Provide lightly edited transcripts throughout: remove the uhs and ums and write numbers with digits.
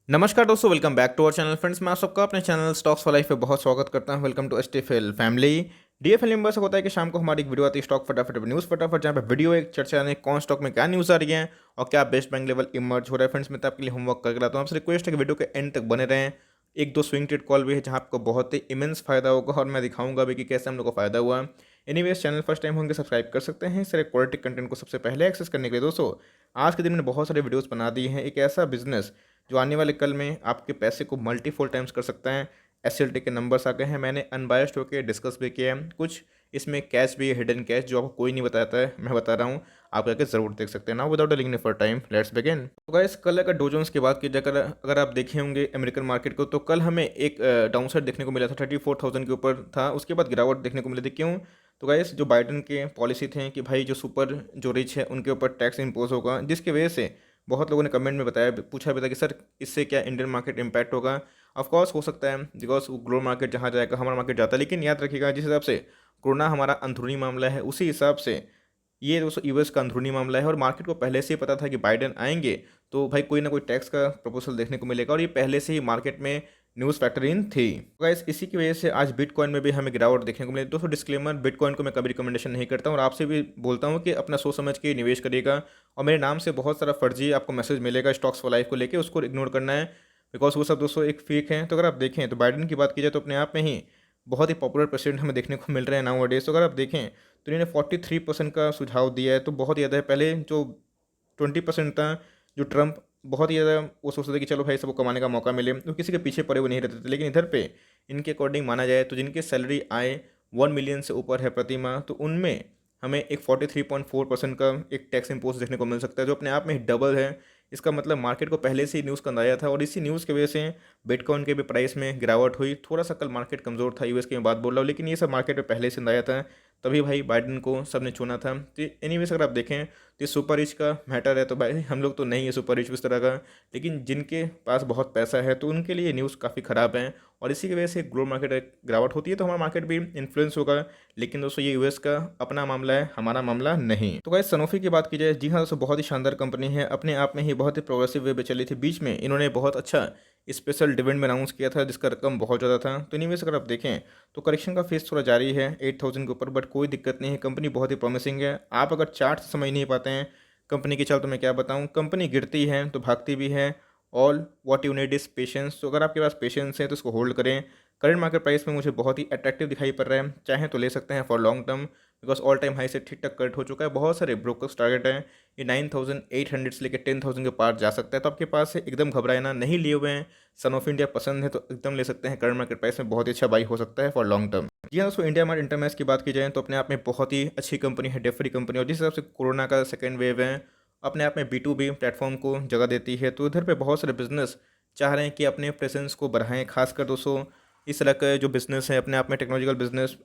नमस्कार दोस्तों, welcome back to our channel friends. मैं आप सबका अपने चैनल स्टॉक्स फॉर लाइफ पे बहुत स्वागत करता हूं। Welcome to STFL family. DFL members होता है कि शाम को हमारी एक वीडियो आती है स्टॉक फटाफट न्यूज़ फटाफट, जहां पे वीडियो एक चर्चा यानी कौन स्टॉक में क्या न्यूज़ आ रही है और क्या बेस्ट बैंक लेवल इमर्ज हो रहा है। फ्रेंड्स, मैं तो आपके लिए होमवर्क करके लाता हूं। आपसे रिक्वेस्ट है कि वीडियो के एंड तक बने रहें। एक दो स्विंग ट्रेड कॉल भी है जहां आपको बहुत ही इमेंस फायदा होगा और मैं दिखाऊंगा भी कि कैसे हम लोग को फायदा हुआ। एनीवेज, चैनल फर्स्ट टाइम होंगे सब्सक्राइब कर सकते हैं। इस तरह क्वालिटी कंटेंट को सबसे पहले एक्सेस करने के लिए दोस्तों आज के दिन मैंने बहुत सारे वीडियोस बना दिए हैं। एक ऐसा बिजनेस जो आने वाले कल में आपके पैसे को मल्टीफोल टाइम्स कर सकता है। एसएलटी के नंबर्स आ गए हैं, मैंने अनबायस्ड होकर डिस्कस भी किया है। कुछ इसमें कैश भी है, हिडन कैश, जो आपको कोई नहीं बताता है, मैं बता रहा हूँ। आप जाके जरूर देख सकते हैं ना। Without delaying for time, let's begin. तो गाइस, कल अगर डो जोन्स की बात की जाए, अगर आप देखे होंगे अमेरिकन मार्केट को, तो कल हमें एक डाउनसाइड देखने को मिला था। 34,000 के ऊपर था, उसके बाद गिरावट देखने को मिली थी। क्यों? तो गाइस, जो बाइडन के पॉलिसी थे कि भाई जो सुपर जो रिच है उनके ऊपर टैक्स इम्पोज होगा, जिसकी वजह से बहुत लोगों ने कमेंट में बताया, पूछा भी था कि सर इससे क्या इंडियन मार्केट इम्पैक्ट होगा। ऑफ कोर्स हो सकता है, बिकॉज ग्लोबल मार्केट जहाँ जाएगा हमारा मार्केट जाता है। लेकिन याद रखिएगा, जिस हिसाब से कोरोना हमारा अंदरूनी मामला है, उसी हिसाब से ये दोस्तों यूएस का अंदरूनी मामला है। और मार्केट को पहले से ही पता था कि बाइडेन आएंगे तो भाई कोई ना कोई टैक्स का प्रपोजल देखने को मिलेगा, और ये पहले से ही मार्केट में न्यूज़ फैक्टर इन थी। गाइस, इसी की वजह से आज बिटकॉइन में भी हमें गिरावट देखने को मिली। दोस्तों डिस्क्लेमर, बिटकॉइन को मैं कभी रिकमेंडेशन नहीं करता हूँ और आपसे भी बोलता हूँ कि अपना सोच समझ के निवेश करिएगा। और मेरे नाम से बहुत सारा फर्जी आपको मैसेज मिलेगा स्टॉक्स फॉर लाइफ को लेके, उसको इग्नोर करना है, बिकॉज वो सब दोस्तों एक फेक है। तो अगर आप देखें तो बाइडेन की बात की जाए तो अपने आप में ही बहुत ही पॉपुलर प्रेसिडेंट हमें देखने को मिल रहे हैं नाउ डेज। तो अगर आप देखें तो इन्होंने 43% का सुझाव दिया है, तो बहुत ज़्यादा है। पहले जो 20% था, जो ट्रंप बहुत ही ज़्यादा वो सोचते थे कि चलो भाई सबको कमाने का मौका मिले, तो किसी के पीछे पड़े हुए नहीं रहते थे। लेकिन इधर पे इनके अकॉर्डिंग माना जाए तो जिनकी सैलरी आए 1 मिलियन से ऊपर है प्रति माह, तो उनमें हमें एक 43.4% का एक टैक्स इम्पोज देखने को मिल सकता है, जो अपने आप में ही डबल है। इसका मतलब मार्केट को पहले से ही न्यूज़ का अंदाजा था, और इसी न्यूज़ की वजह से बिटकॉइन के भी प्राइस में गिरावट हुई। थोड़ा सा कल मार्केट कमज़ोर था, यूएस की मैं बात बोल रहा हूँ, लेकिन ये सब मार्केट में पहले से अंदाजा था, तभी भाई बाइडेन को सबने चुना था। तो एनीवेज, अगर आप देखें तो ये सुपर रिच का मैटर है, तो भाई हम लोग तो नहीं है सुपर रिच उस तरह का, लेकिन जिनके पास बहुत पैसा है तो उनके लिए न्यूज़ काफ़ी ख़राब है, और इसी की वजह से ग्लोबल मार्केट गिरावट होती है, तो हमारा मार्केट भी इन्फ्लुएंस होगा। लेकिन दोस्तों ये यूएस का अपना मामला है, हमारा मामला नहीं। तो गाइस, सनोफी की बात की जाए, जी हाँ दोस्तों, बहुत ही शानदार कंपनी है, अपने आप में ही बहुत ही प्रोग्रेसिव वे पे चली थी। बीच में इन्होंने बहुत अच्छा स्पेशल डिविडेंड अनाउंस किया था, जिसका रकम बहुत ज़्यादा था। तो एनीवेज, अगर आप देखें तो करेक्शन का फेस थोड़ा जारी है 8,000 के ऊपर, बट कोई दिक्कत नहीं है। कंपनी बहुत ही प्रॉमिसिंग है। आप अगर चार्ट से समझ नहीं पाते हैं कंपनी की चाल, तो मैं क्या बताऊं, कंपनी गिरती है तो भागती भी है। All what you need is patience. तो अगर आपके पास पेशेंस है तो उसको होल्ड करें। करंट मार्केट प्राइस में मुझे बहुत ही अट्रैक्टिव दिखाई पड़ रहा है, चाहे तो ले सकते हैं for long term, because all time high से ठीक ठाक कट हो चुका है। बहुत सारे ब्रोकर्स टारगेट है ये 9,800 से लेकर 10,000 के पार जा सकता है। तो आपके पास है, एकदम घबराए ना, नहीं लिए हुए हैं, सन ऑफ इंडिया पसंद है तो एकदम ले सकते हैं। करंट मार्केट प्राइस में बहुत ही अच्छा बाई हो सकता है फॉर लॉन्ग टर्म। जी हाँ दोस्तों, इंडिया मार्ट इंटरमैक्स की बात की जाए तो अपने आप में बहुत ही अच्छी कंपनी है, डेट फ्री कंपनी, और जिस हिसाब से कोरोना का सेकेंड वेव है, अपने आप में B2B प्लेटफॉर्म को जगह देती है। तो इधर पे बहुत सारे बिजनेस चाह रहे हैं कि अपने प्रेजेंस को बढ़ाएं, खासकर दोस्तों इस तरह का जो बिजनेस है अपने आप में टेक्नोलॉजिकल बिजनेस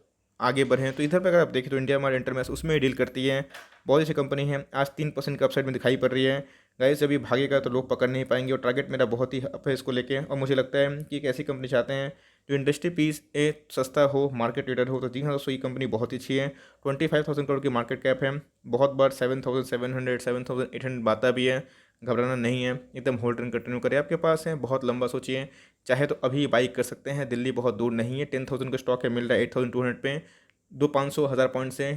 आगे बढ़ें। तो इधर पे अगर आप देखें तो इंडिया मार्ट इंटरमैक्स उसमें ही डील करती है। बहुत अच्छी कंपनी है, आज 3% का अपसाइड में दिखाई पड़ रही है। गाइस, जब ये भागेगा तो लोग पकड़ नहीं पाएंगे, और टारगेट मेरा बहुत ही अप है इसको लेके। और मुझे लगता है कि एक ऐसी कंपनी चाहते हैं जो इंडस्ट्री पीस ए सस्ता हो, मार्केट लीडर हो। तो जी हाँ दोस्तों, ये कंपनी बहुत ही अच्छी है। 25,000 करोड़ की मार्केट कैप है। बहुत बार 7,700 7,800 बाता भी है, घबराना नहीं है, एकदम होल्ड एंड कंटिन्यू करें। आपके पास है, बहुत लंबा सोचिए, चाहे तो अभी बाइक कर सकते हैं, दिल्ली बहुत दूर नहीं है। 10,000 का स्टॉक है, मिल रहा है 8,200 पे, 500 पॉइंट से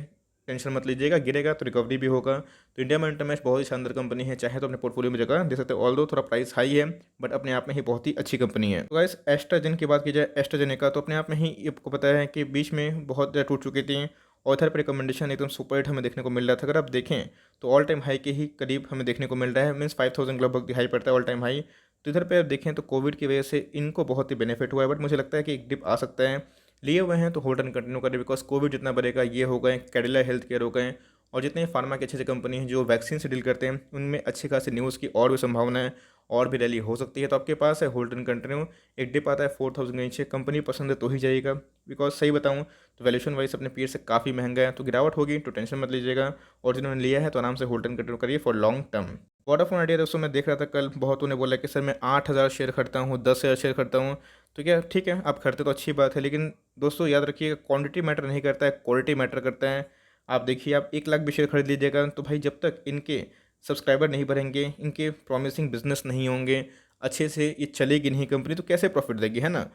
टेंशन मत लीजिएगा, गिरेगा तो रिकवरी भी होगा। तो इंडिया में इंटरमैक्स बहुत ही शानदार कंपनी है, चाहे तो अपने पोर्टफोलियो में जगह दे सकते हैं। ऑल्दो थोड़ा प्राइस हाई है, बट अपने आप में ही बहुत ही अच्छी कंपनी है। तो गाइस, एस्ट्राजेन की बात की जाए, एस्ट्राजेनेका तो अपने आप में ही आपको पता है कि बीच में बहुत ज़्यादा टूट चुकी थी। ऑथर पर रिकमेंडेशन एकदम सुपर हिट हमें देखने को मिल रहा था। अगर आप देखें तो ऑल टाइम हाई के ही करीब हमें देखने को मिल रहा है, मीन्स 5,000 लगभग दिखाई पड़ता है ऑल टाइम हाई। तो इधर पे आप देखें तो कोविड की वजह से इनको बहुत ही बेनिफिट हुआ है, बट मुझे लगता है कि एक डिप आ सकता है। लिए हुए हैं तो होल्ड एंड कंटिन्यू करें, बिकॉज कोविड जितना बढ़ेगा, ये हो गए कैडिला हेल्थ केयर हो गए, और जितने फार्मा के अच्छे अच्छे कंपनी हैं जो वैक्सीन से डील करते हैं, उनमें अच्छी खासी न्यूज़ की और भी संभावना है, और भी रैली हो सकती है। तो आपके पास है होल्ड एंड कंटिन्यू। एक डिप आता है 4,000 के नीचे, कंपनी पसंद है तो ही जाइएगा, बिकॉज सही बताऊँ तो वैल्यूशन वाइज अपने पीयर से काफ़ी महंगा है। तो गिरावट होगी तो टेंशन मत लीजिएगा, और जिन्होंने लिया है तो आराम से होल्ड एंड कंटिन्यू करिए for long term. Vodafone idea दोस्तों, मैं देख रहा था कल, बहुतों ने बोला कि सर मैं 8,000 शेयर खरीदता हूँ, 10,000 शेयर खरीदता हूँ। तो क्या ठीक है, आप खरीदते तो अच्छी बात है, लेकिन दोस्तों याद रखिएगा, क्वांटिटी मैटर नहीं करता है, क्वालिटी मैटर करता है। आप देखिए, आप 1 लाख भी शेयर खरीद लीजिएगा, तो भाई जब तक इनके सब्सक्राइबर नहीं बढ़ेंगे, इनके प्रॉमिसिंग बिजनेस नहीं होंगे, अच्छे से ये चलेगी नहीं कंपनी तो कैसे प्रॉफिट देगी, है ना।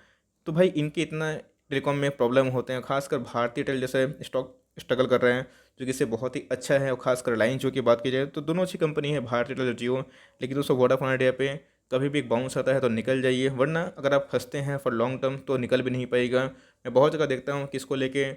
तो भाई इनके इतना टेलीकॉम में प्रॉब्लम होते हैं, खासकर भारतीय एयरटेल जैसे स्टॉक स्ट्रगल कर रहे हैं, जो कि इससे बहुत ही अच्छा है। और खासकर रिलायंस जो की बात की जाए तो दोनों अच्छी कंपनी है, भारतीय एयरटेल और जियो। लेकिन दोस्तों वोडाफोन आइडिया पे कभी भी एक बाउंस आता है तो निकल जाइए, वरना अगर आप फंसते हैं फॉर लॉन्ग टर्म तो निकल भी नहीं पाएगा। मैं बहुत जगह देखता हूँ कि इसको लेके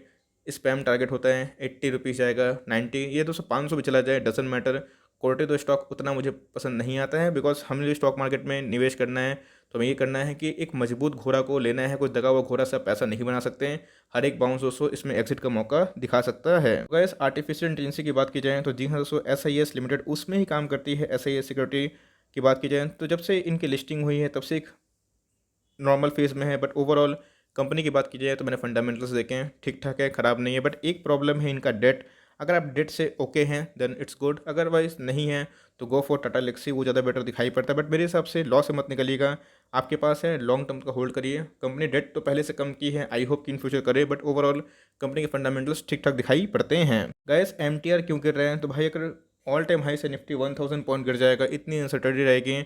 स्पैम टारगेट होता है, 80 रुपीज़ जाएगा, 90, ये दोस्तों 500 भी चला जाए डजन मैटर। क्वालिटी तो स्टॉक उतना मुझे पसंद नहीं आता है, बिकॉज हमें जो स्टॉक मार्केट में निवेश करना है तो हमें ये करना है कि एक मजबूत घोड़ा को लेना है, कोई दगा हुआ घोड़ा से आप पैसा नहीं बना सकते हैं। हर एक बाउंस दोस्तों इसमें एग्जिट का मौका दिखा सकता है। गैस आर्टिफिशियल इंटेलिजेंस की बात की जाए तो जी हाँ दोस्तों, SIS लिमिटेड उसमें ही काम करती है। SIS सिक्योरिटी की बात की जाए तो जब से इनकी लिस्टिंग हुई है तब से एक नॉर्मल फेज़ में है, बट ओवरऑल कंपनी की बात की जाए तो मैंने फंडामेंटल्स देखे हैं, ठीक ठाक है, ख़राब नहीं है। बट एक प्रॉब्लम है इनका डेट। अगर आप डेट से ओके हैं देन इट्स गुड, अदरवाइज नहीं है तो गो फॉर टाटा लेक्सी, वो ज़्यादा बेटर दिखाई पड़ता है। बट मेरे हिसाब से लॉस से मत निकलिएगा, आपके पास है लॉन्ग टर्म का होल्ड करिए। कंपनी डेट तो पहले से कम की है, आई होप कि इन फ्यूचर करे, बट ओवरऑल कंपनी के फंडामेंटल्स ठीक ठाक दिखाई पड़ते हैं। गैस MTR क्यों गिर रहे हैं, तो भाई अगर ऑल टाइम हाई से निफ्टी 1000 पॉइंट गिर जाएगा, इतनी अनसर्टेनिटी रहेगी,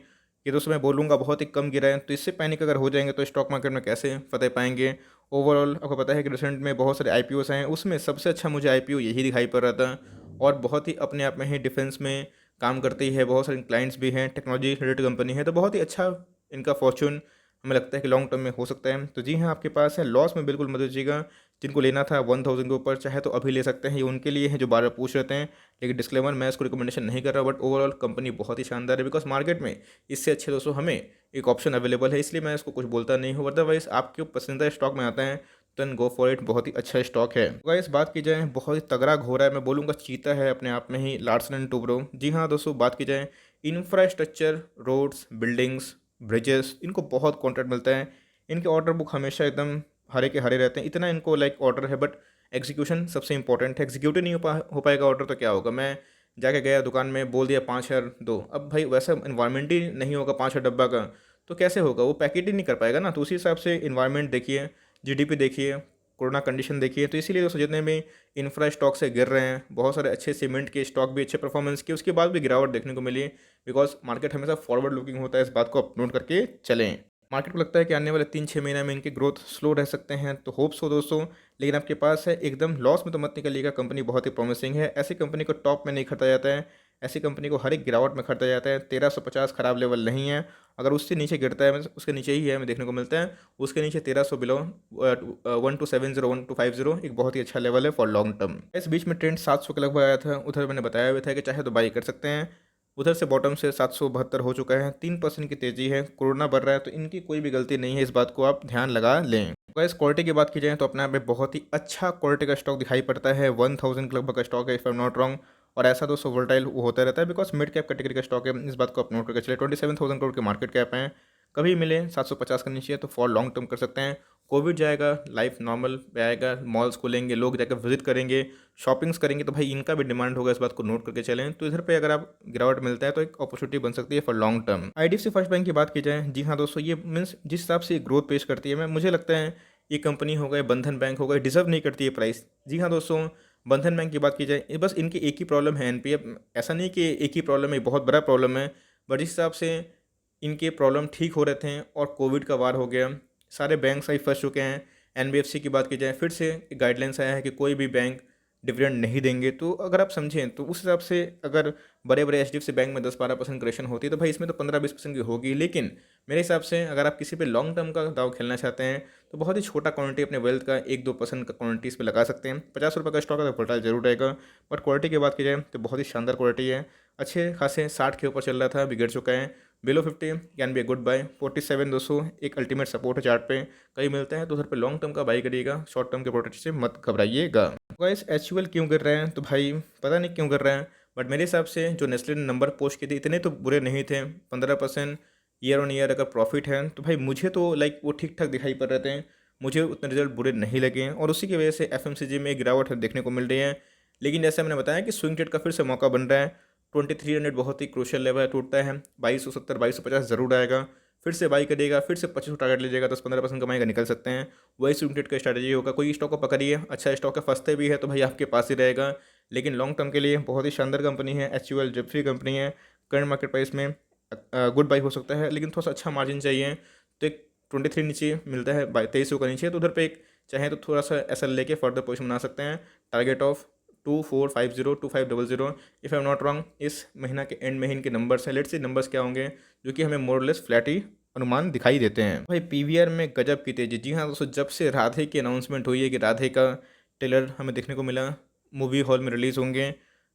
ये दोस्तों मैं बोलूँगा बहुत ही कम गिरा है। तो इससे पैनिक अगर हो जाएंगे तो स्टॉक मार्केट में कैसे फतेह पाएंगे। ओवरऑल आपको पता है कि रिसेंट में बहुत सारे IPOs आए हैं, उसमें सबसे अच्छा मुझे IPO यही दिखाई पड़ रहा था। और बहुत ही अपने आप में ही डिफेंस में काम करती है, बहुत सारे क्लाइंट्स भी हैं, टेक्नोलॉजी रिलेटेड कंपनी है, तो बहुत ही अच्छा इनका फॉर्चून हमें लगता है कि लॉन्ग टर्म में हो सकता है। तो जी हाँ, आपके पास है, लॉस में बिल्कुल मत दीजिएगा। जिनको लेना था 1000 के ऊपर चाहे तो अभी ले सकते हैं, ये उनके लिए है जो बार बार पूछ रहे हैं। लेकिन डिस्क्लेमर, मैं इसको रिकमेंडेशन नहीं कर रहा, बट ओवरऑल कंपनी बहुत ही शानदार है, बिकॉज मार्केट में इससे अच्छे दोस्तों हमें एक ऑप्शन अवेलेबल है, इसलिए मैं इसको कुछ बोलता नहीं हूँ। अदरवाइज आपके पसंदीदा स्टॉक में आता है देन गो फॉर इट, बहुत ही अच्छा स्टॉक है। गाइस बात की जाए बहुत ही तगड़ा घोड़ा है, मैं बोलूँगा चीता है अपने आप में ही, लार्सन एंड टुब्रो। जी हाँ दोस्तों, बात की जाए इंफ्रास्ट्रक्चर, रोड्स, बिल्डिंग्स, ब्रिजेस, इनको बहुत कॉन्ट्रैक्ट मिलता है। इनके ऑर्डर बुक हमेशा एकदम हरे के हरे रहते हैं, इतना इनको लाइक ऑर्डर है। बट एग्जीक्यूशन सबसे इंपॉर्टेंट है, एग्जीक्यूट नहीं हो पाएगा ऑर्डर तो क्या होगा। मैं जाके गया दुकान में, बोल दिया 5000 दो, अब भाई वैसा इन्वायरमेंट ही नहीं होगा 5000 डब्बा का, तो कैसे होगा, वो पैकेट ही नहीं कर पाएगा ना। तो उसी हिसाब से इन्वायरमेंट देखिए, GDP देखिए, कोरोना कंडीशन देखिए। तो इसीलिए दोस्तों जितने भी इंफ्रा स्टॉक से गिर रहे हैं, बहुत सारे अच्छे सीमेंट के स्टॉक भी अच्छे परफॉर्मेंस के, उसके बाद भी गिरावट देखने को मिली, बिकॉज मार्केट हमेशा फॉरवर्ड लुकिंग होता है, इस बात को आप नोट करके चलें। मार्केट को लगता है कि आने वाले 3-6 महीने में इनकी ग्रोथ स्लो रह सकते हैं, तो होप्स हो दोस्तों। लेकिन आपके पास है, एकदम लॉस में तो मत निकलिएगा, कंपनी बहुत ही प्रॉमिसिंग है। ऐसी कंपनी को टॉप में नहीं खरीदा जाता है, ऐसी कंपनी को हर एक गिरावट में खरीदा जाता है। 1350 खराब लेवल नहीं है, अगर उससे नीचे गिरता है, उसके नीचे ही है हमें देखने को मिलता है, उसके नीचे 1300 बिलो 1270 1250 एक बहुत ही अच्छा लेवल है फॉर लॉन्ग टर्म। इस बीच में ट्रेंड 700 के लगभग आया था, उधर मैंने बताया हुआ था कि चाहे तो बाई कर सकते हैं। उधर से बॉटम से 772 हो चुका है, 3% की तेज़ी है, कोरोना बढ़ रहा है, तो इनकी कोई भी गलती नहीं है, इस बात को आप ध्यान लगा लें। इस क्वालिटी की बात की जाए तो अपने आप में बहुत ही अच्छा क्वालिटी का स्टॉक दिखाई पड़ता है, 1000 के लगभग का स्टॉक है if I am not wrong. और ऐसा दोस्तों वोलेटाइल होता रहता है, बिकॉज मिड कैप कैटेगरी का स्टॉक है, इस बात को आप नोट करके चले। 27,000 करोड़ के मार्केट कैप है, कभी मिले 750 के नीचे तो फॉर लॉन्ग टर्म कर सकते हैं। कोविड जाएगा, लाइफ नॉर्मल पे आएगा, मॉल्स खुलेंगे, लोग जाकर विजिट करेंगे, शॉपिंग्स करेंगे, तो भाई इनका भी डिमांड होगा, इस बात को नोट करके चलें। तो इधर पे अगर आप गिरावट मिलता है तो एक अपॉर्चुनिटी बन सकती है for long term. IDFC first bank की बात की जाए, जी हाँ दोस्तों, ये मीन्स जिस हिसाब से ग्रोथ पेश करती है, मैं मुझे लगता है ये कंपनी हो गए, बंधन बैंक हो गए, डिजर्व नहीं करती है प्राइस। जी हाँ दोस्तों, बंधन बैंक की बात की जाए, बस इनकी एक ही प्रॉब्लम है NPF, ऐसा नहीं कि एक ही प्रॉब्लम है, बहुत बड़ा प्रॉब्लम है। बट जिस हिसाब से इनके प्रॉब्लम ठीक हो रहे थे और कोविड का वार हो गया, सारे बैंक सही फंस चुके हैं। NBFC की बात की जाए, फिर से गाइडलाइंस आया है कि कोई भी बैंक डिविडेंड नहीं देंगे। तो अगर आप समझें तो उस हिसाब से अगर बड़े बड़े HDFC बैंक में 10-12% करेक्शन होती है, तो भाई इसमें तो 15-20% की होगी। लेकिन मेरे हिसाब से अगर आप किसी पे लॉन्ग टर्म का दाव खेलना चाहते हैं तो बहुत ही छोटा क्वांटिटी अपने वेल्थ का 1-2% का क्वांटिटी इस पर लगा सकते हैं। 50 रुपये का स्टॉक है तो वोलेटाइल जरूर रहेगा, बट क्वालिटी की बात की जाए तो बहुत ही शानदार क्वालिटी है। अच्छे खासे 60 के ऊपर चल रहा था, बिगड़ चुका है, below 50 can be a good buy. 47 200 एक अल्टीमेट सपोर्ट है चार्ट पे, कहीं मिलता है तो उधर पे लॉन्ग टर्म का बाई करिएगा, शॉर्ट टर्म के प्रोडक्ट से मत घबराइएगा। गाइस HUL क्यों गिर रहे हैं, तो भाई पता नहीं क्यों गिर रहे हैं, बट मेरे हिसाब से जो नेस्ले ने नंबर पोस्ट किए थे इतने तो बुरे नहीं थे। 15% ईयर ऑन ईयर अगर प्रॉफिट है तो भाई मुझे तो लाइक वो ठीक ठाक दिखाई पड़ रहे थे, मुझे उतने रिजल्ट बुरे नहीं लगे, और उसी की वजह से FMCG में गिरावट देखने को मिल रही है। लेकिन जैसे मैंने बताया कि स्विंग ट्रेड का फिर से मौका बन रहा है, 2300 बहुत ही क्रूशियल लेवल टूटता है, 2270 2250 जरूर आएगा, फिर से बाई करिएगा, फिर से 25 टारगेट लीजिएगा, 10-15% कमाएगा, निकल सकते हैं। वही स्विंग ट्रेड का स्ट्रैटेजी होगा, कोई स्टॉक को पकड़िए, अच्छा स्टॉक है, फंसते भी है तो भाई आपके पास ही रहेगा। लेकिन लॉन्ग टर्म के लिए बहुत ही शानदार कंपनी है HUL, जब फ्री कंपनी है, करंट मार्केट प्राइस में गुड बाई हो सकता है, लेकिन थोड़ा सा अच्छा मार्जिन चाहिए तो एक 23 नीचे मिलता है, 2300 का नीचे, तो उधर पे एक चाहे तो थोड़ा सा ऐसा लेके फर्दर पोजिशन बना सकते हैं। Target of 2450 2500 if I am not wrong. इस महीना के एंड में ही इनके नंबर्स हैं, लेट्स सी नंबर्स क्या होंगे, जो कि हमें मोरलेस फ्लैट ही अनुमान दिखाई देते हैं। भाई पीवीआर में गजब की तेजी। जी हाँ दोस्तों, जब से राधे की अनाउंसमेंट हुई है कि राधे का ट्रेलर हमें देखने को मिला, मूवी हॉल में रिलीज़ होंगे,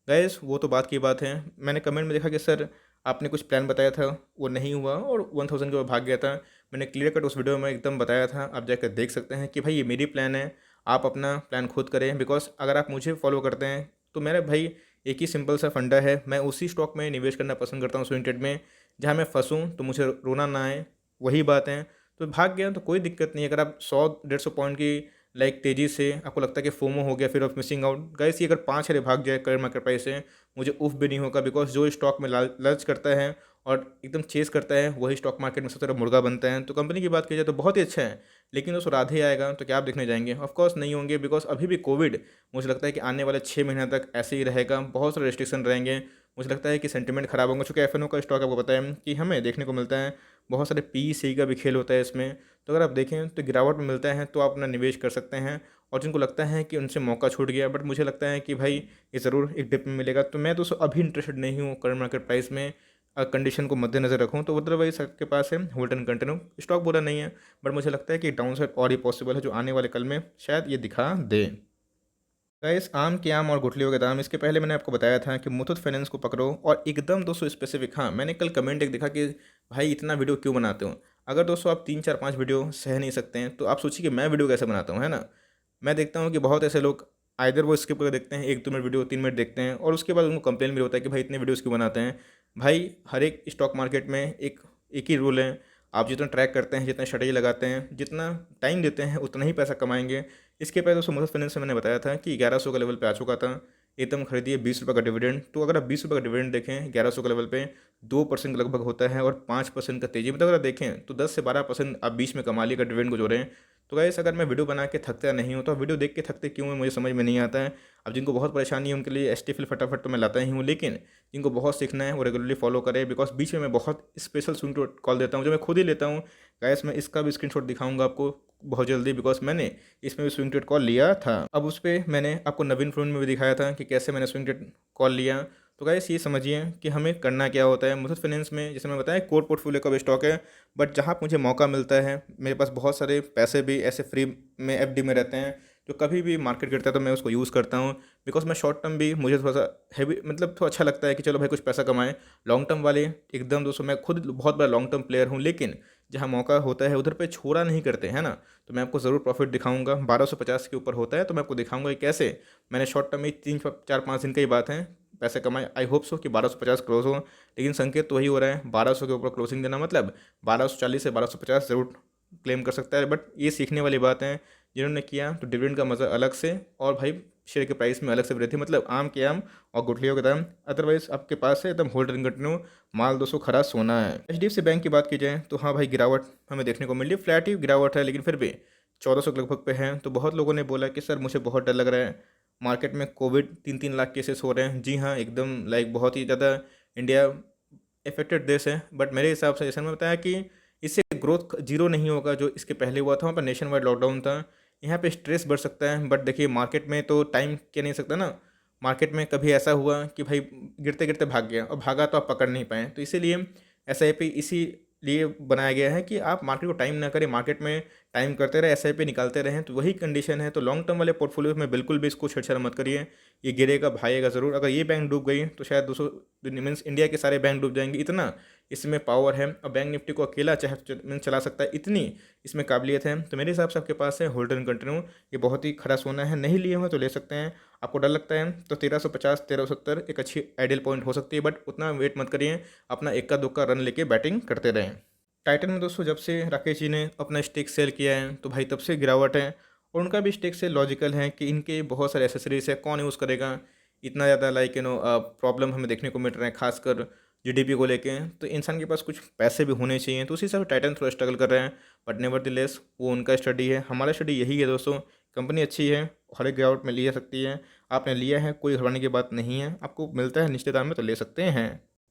गैस वो तो बात की बात है। मैंने कमेंट में देखा कि सर आपने कुछ प्लान बताया था, वो नहीं हुआ और 1000 के ऊपर भाग गया था। मैंने क्लियर कट उस वीडियो में एकदम बताया था, आप जाकर देख सकते हैं कि भाई ये मेरी प्लान है, आप अपना प्लान खुद करें। बिकॉज अगर आप मुझे फॉलो करते हैं तो मेरा भाई एक ही सिंपल सा फंडा है, मैं उसी स्टॉक में निवेश करना पसंद करता हूँ स्विंग ट्रेड में, जहाँ मैं फंसूँ तो मुझे रोना ना आए, वही बात है। तो भाग गया तो कोई दिक्कत नहीं है। अगर आप 100 150 पॉइंट की लाइक तेज़ी से आपको लगता है कि फोमो हो गया, फिर ऑफ मिसिंग आउट, गैस ये अगर 5 भाग जाए करंट मार्केट प्राइस से, मुझे उफ भी नहीं होगा। बिकॉज जो स्टॉक में लालच करता है और एकदम चेस करता है, वही स्टॉक मार्केट में सबसे ज़्यादा मुर्गा बनता है। तो कंपनी की बात की जाए तो बहुत ही अच्छा है, लेकिन उस राधे आएगा तो क्या आप देखने जाएंगे? ऑफकोर्स नहीं होंगे, बिकॉज अभी भी कोविड मुझे लगता है कि आने वाले 6 महीने तक ऐसे ही रहेगा, बहुत सारे रेस्ट्रिक्शन रहेंगे। मुझे लगता है कि सेंटिमेंट खराब होंगे, चूँकि एफ का स्टॉक आपको पता है कि हमें देखने को मिलता है, बहुत सारे पी सी का भी खेल होता है इसमें। तो अगर आप देखें तो गिरावट में मिलता है तो आप अपना निवेश कर सकते हैं। और जिनको लगता है कि उनसे मौका छूट गया, बट मुझे लगता है कि भाई ये ज़रूर एक डिप में मिलेगा। तो मैं तो अभी इंटरेस्टेड नहीं हूँ करंट मार्केट प्राइस में। कंडीशन को मद्देनज़र रखूँ तो अदरवाइज सबके पास है होल्ड एंड कंटिन्यू। स्टॉक बुरा नहीं है, बट मुझे लगता है कि डाउन साइड और ही पॉसिबल है, जो आने वाले कल में शायद ये दिखा दे। गाइस आम के आम और गुठलियों के दाम, इसके पहले मैंने आपको बताया था कि मुथूट फाइनेंस को पकड़ो, और एकदम दोस्तों स्पेसिफिक। हाँ, मैंने कल कमेंट एक देखा कि भाई इतना वीडियो क्यों बनाते हो? अगर दोस्तों आप 3 4 5 वीडियो सह नहीं सकते हैं तो आप सोचिए कि मैं वीडियो कैसे बनाता हूँ, है ना। मैं देखता हूँ कि बहुत ऐसे लोग आइदर वो स्किप करके देखते हैं, 1 2 मिनट वीडियो, 3 मिनट देखते हैं, और उसके बाद उनको कंप्लेन भी होता है कि भाई इतने वीडियोज़ क्यों बनाते हैं। भाई हर एक स्टॉक मार्केट में एक ही रूल है, आप जितना ट्रैक करते हैं, जितना स्ट्रेटेजी लगाते हैं, जितना टाइम देते हैं, उतना ही पैसा कमाएंगे। इसके पहले दोस्तों मुथूट फाइनेंस से मैंने बताया था कि 1100 का लेवल पे आ चुका था, एकदम खरीदिए 20 रुपये का डिविडेंड। तो अगर आप 20 रुपये का डिविडेंड देखें 1100 के लेवल पे, 2% लगभग होता है, और 5% का तेजी, मतलब अगर आप देखें तो 10 से 12% आप बीच में कमा लिएगा डिविडेंड को जोड़ें। तो गाइस अगर मैं वीडियो बना के थकता नहीं हूँ तो वीडियो देख के थकते क्यों है, मुझे समझ में नहीं आता है। अब जिनको बहुत परेशानी है उनके लिए एसटीएफएल फटाफट तो मैं लाता ही हूँ, लेकिन जिनको बहुत सीखना है वो रेगुलरली फॉलो करे। बिकॉज बीच में मैं बहुत स्पेशल स्विंग कॉल देता हूँ जो मैं खुद ही लेता हूँ। गाइस मैं इसका भी स्क्रीनशॉट दिखाऊंगा आपको बहुत जल्दी, बिकॉज मैंने इसमें भी स्विंग ट्रेड कॉल लिया था। अब उस पर मैंने आपको नवीन फोन में भी दिखाया था कि कैसे मैंने स्विंग ट्रेड कॉल लिया। तो गाइस ये समझिए कि हमें करना क्या होता है। मुथूट फाइनेंस में जैसे मैं बताया कोर पोर्टफोलियो का भी स्टॉक है, बट जहाँ मुझे मौका मिलता है, मेरे पास बहुत सारे पैसे भी ऐसे फ्री में एफडी में रहते हैं, जो कभी भी मार्केट गिरता है तो मैं उसको यूज़ करता हूँ। बिकॉज मैं शॉर्ट टर्म भी मुझे थोड़ा सा हैवी, मतलब थोड़ा अच्छा लगता है कि चलो भाई कुछ पैसा कमाएं। लॉन्ग टर्म वाले एकदम दोस्तों, मैं खुद बहुत बड़ा लॉन्ग टर्म प्लेयर हूँ, लेकिन जहाँ मौका होता है उधर पे छोड़ा नहीं करते हैं ना। तो मैं आपको ज़रूर प्रॉफिट दिखाऊंगा, 1250 के ऊपर होता है तो मैं आपको दिखाऊंगा कि कैसे मैंने शॉर्ट टर्म में 3 4 5 दिन की ही बात है पैसे कमाए। आई होप सो कि 1250 क्लोज हो, लेकिन संकेत तो वही हो रहा है 1200 के ऊपर क्लोजिंग देना, मतलब 1240 से 1250 ज़रूर क्लेम कर सकता है। बट ये सीखने वाली बात है, जिन्होंने किया तो डिविडेंड का मज़ा अलग से, और भाई शेयर के प्राइस में अलग से वृद्धि, मतलब आम के आम और गुठलियों के दाम। अदरवाइज आपके पास है एकदम होल्ड एंड कंटिन्यू माल, 200 खरा सोना है। एचडीएफसी बैंक की बात की जाए तो हाँ भाई गिरावट हमें देखने को मिली, फ्लैट ही गिरावट है, लेकिन फिर भी 1400 के लगभग पे है। तो बहुत लोगों ने बोला कि सर मुझे बहुत डर लग रहा है, मार्केट में कोविड 3 3 लाख केसेस हो रहे हैं। जी हाँ, एकदम लाइक बहुत ही ज़्यादा इंडिया इफेक्टेड देश है, बट मेरे हिसाब से जैसे मैंने बताया कि इससे ग्रोथ जीरो नहीं होगा जो इसके पहले हुआ था, वहाँ पर नेशन वाइड लॉकडाउन था। यहाँ पे स्ट्रेस बढ़ सकता है, बट देखिए मार्केट में तो टाइम क्या नहीं सकता ना। मार्केट में कभी ऐसा हुआ कि भाई गिरते गिरते भाग गया, और भागा तो आप पकड़ नहीं पाए। तो इसीलिए एसआईपी इसीलिए बनाया गया है कि आप मार्केट को टाइम ना करें, मार्केट में टाइम करते रहे, एसआईपी निकालते रहें। तो वही कंडीशन है। तो लॉन्ग टर्म वाले पोर्टफोलियो में बिल्कुल भी इसको छेड़छाड़ मत करिए, ये गिरेगा भागेगा ज़रूर। अगर ये बैंक डूब गई तो शायद 200 मीन्स इंडिया के सारे बैंक डूब जाएंगे, इतना इसमें पावर है। और बैंक निफ्टी को अकेला मीन्स चला सकता है, इतनी इसमें काबिलियत है। तो मेरे हिसाब से आपके पास है होल्ड एंड कंटिन्यू, ये बहुत ही खरा सोना है। नहीं लिए हुए तो ले सकते हैं, आपको डर लगता है तो 1350 1370 एक अच्छी आइडियल पॉइंट हो सकती है, बट उतना वेट मत करिए, अपना इक्का दुक्का रन लेके बैटिंग करते रहें। टाइटन में दोस्तों जब से राकेश जी ने अपना स्टेक सेल किया है तो भाई तब से गिरावट है, और उनका भी स्टेक सेल लॉजिकल है कि इनके बहुत सारे एसेसरीज है, कौन यूज़ करेगा इतना ज़्यादा, लाइक प्रॉब्लम हमें देखने को मिल रहा है खासकर जीडीपी को लेके। तो इंसान के पास कुछ पैसे भी होने चाहिए, तो उसी हिसाब से टाइटन थोड़ा स्ट्रगल कर रहे हैं। बट नेवरदलेस वो उनका स्टडी है, हमारा स्टडी यही है दोस्तों, कंपनी अच्छी है, हर एक गिरावट में लिया सकती है। आपने लिया है, कोई घबराने की बात नहीं है, आपको मिलता है निश्चित दाम में तो ले सकते हैं।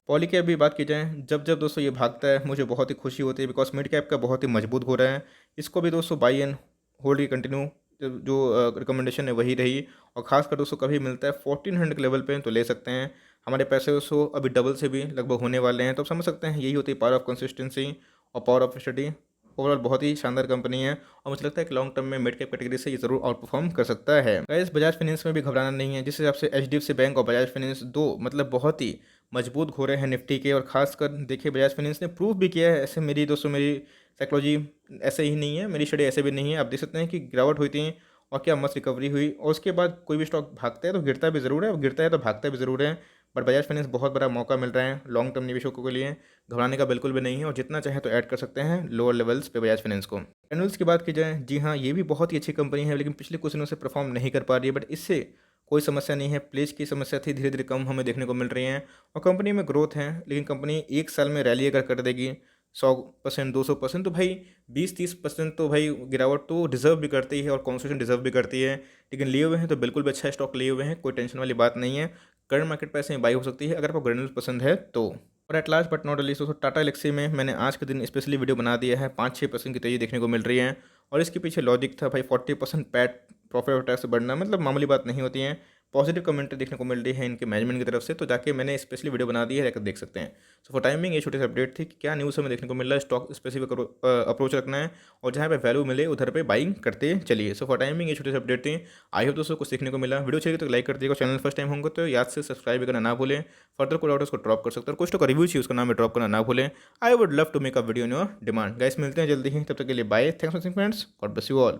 पॉली कैप भी बात की जाए, जब जब दोस्तों ये भागता है मुझे बहुत ही खुशी होती है, बिकॉज मिड कैप का बहुत ही मजबूत हो रहा है। इसको भी दोस्तों बाई एंड होल्ड की कंटिन्यू जो रिकमेंडेशन है वही रही। और खासकर दोस्तों कभी मिलता है 1400 के लेवल पे तो ले सकते हैं। हमारे पैसे दोस्तों अभी डबल से भी लगभग होने वाले हैं, तो आप समझ सकते हैं यही होती है पावर ऑफ कंसिस्टेंसी और पावर ऑफ स्टडी। ओवरऑल बहुत ही शानदार कंपनी है और मुझे लगता है कि लॉन्ग टर्म में मिड कैप कैटेगरी से ये जरूर आउट परफॉर्म कर सकता है। गाइस बजाज फाइनेंस में भी घबराना नहीं है, जिस हिसाब से एचडीएफसी बैंक और बजाज फाइनेंस दो मतलब बहुत ही मजबूत घोड़े हैं निफ्टी के। और खासकर देखिए बजाज फाइनेंस ने प्रूव भी किया है, ऐसे मेरी दोस्तों मेरी साइकोलॉजी ऐसे ही नहीं है, मेरी स्टडी ऐसे भी नहीं है। आप देख सकते हैं कि गिरावट हुई थी और क्या मस्त रिकवरी हुई, और उसके बाद कोई भी स्टॉक भागता है तो गिरता भी ज़रूर है और गिरता है तो भागता भी ज़रूर है। बट बजाज फाइनेंस बहुत बड़ा मौका मिल रहा है लॉन्ग टर्म निवेशकों के लिए, घबराने का बिल्कुल भी नहीं है। और जितना चाहे तो ऐड कर सकते हैं लोअर लेवल्स पे बजाज फाइनेंस को। एनुअल्स की बात की जाए, जी हाँ ये भी बहुत ही अच्छी कंपनी है, लेकिन पिछले कुछ दिनों से परफॉर्म नहीं कर पा रही है। बट इससे कोई समस्या नहीं है, प्लेज की समस्या थी धीरे धीरे कम हमें देखने को मिल रही है और कंपनी में ग्रोथ है। लेकिन कंपनी एक साल में रैली अगर कर देगी 100% 200%, तो भाई 20-30% तो भाई गिरावट तो डिजर्व भी करती है और कॉन्सेशन डिजर्व भी करती है। लेकिन लिए हुए हैं तो बिल्कुल भी अच्छा स्टॉक लिए हुए हैं, कोई टेंशन वाली बात नहीं है। करंट मार्केट प्राइस में बाई हो सकती है अगर आपको ग्रेनुल्स पसंद है तो। और at last but not least दोस्तों टाटा एलेक्सी में मैंने आज के दिन स्पेशली वीडियो बना दिया है। 5-6% की तेज़ी देखने को मिल रही है और इसके पीछे लॉजिक था भाई 40% पैट प्रॉफिट टैक्स बढ़ना मतलब मामूली बात नहीं होती है। पॉजिटिव कमेंट्री देखने को मिल रही है इनके मैनेजमेंट की तरफ से, तो जाके मैंने स्पेशली वीडियो बना दी है, जाकर देख सकते हैं। सो फॉर टाइमिंग ये छोटी सी अपडेट थी कि क्या न्यूज़ हमें देखने को मिल रहा है, स्टॉक स्पेसिफिक अप्रोच रखना है और जहाँ पे वैल्यू मिले उधर पे बाइंग करते चलिए। सो फॉर टाइमिंग ये छोटी सी अपडेट थी। आई होप दोस्तों कुछ सीखने को मिला। वीडियो चाहिए तो लाइक कर दिएगा, चैनल फर्स्ट टाइम होंगे तो याद से सब्सक्राइब करना ना भूलें। फर्दर कोई डाउट उसको ड्रॉप कर सकते हैं और कुछ तो रिव्यू चाहिए उसका नाम ड्रॉप करना ना भूलें। I would love to make a video in your demand. Guys मिलते हैं जल्दी ही, तब तक के लिए bye, thanks for watching friends, God bless you all.